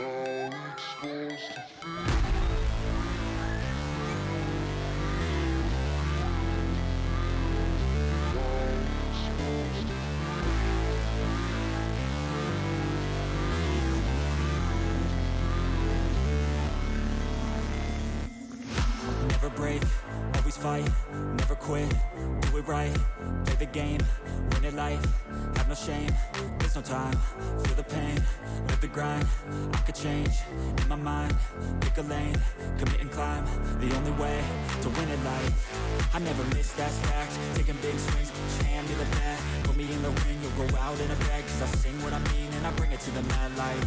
Never break, always fight, never quit, do it right, play the game, win it life, have no shame, there's no time, feel the pain, live the grind, I could change, in my mind, pick a lane, commit and climb, the only way to win it life, I never miss, that's fact, taking big swings, put your hand to the bat, put me in the ring, you'll go out in a bag, cause I sing what I mean and I bring it to the mad light,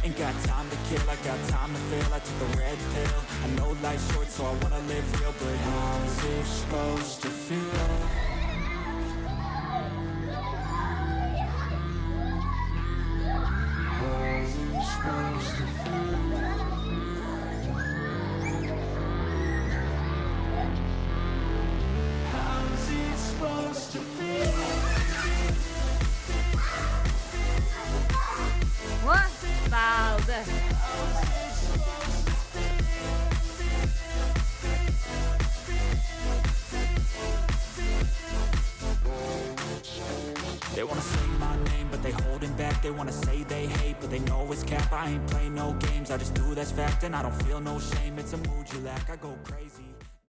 ain't got time to kill, I got time to feel, I took the red pill, I know life's short so I wanna live real, but how's it supposed to feel? How's it supposed to feel? How's it supposed to feel? Kaldı. They wanna say my name, but they holding back. They wanna say they hate, but they know it's cap. I ain't play no games, I just do that's fact. And I don't feel no shame, it's a mood you lack. I go crazy.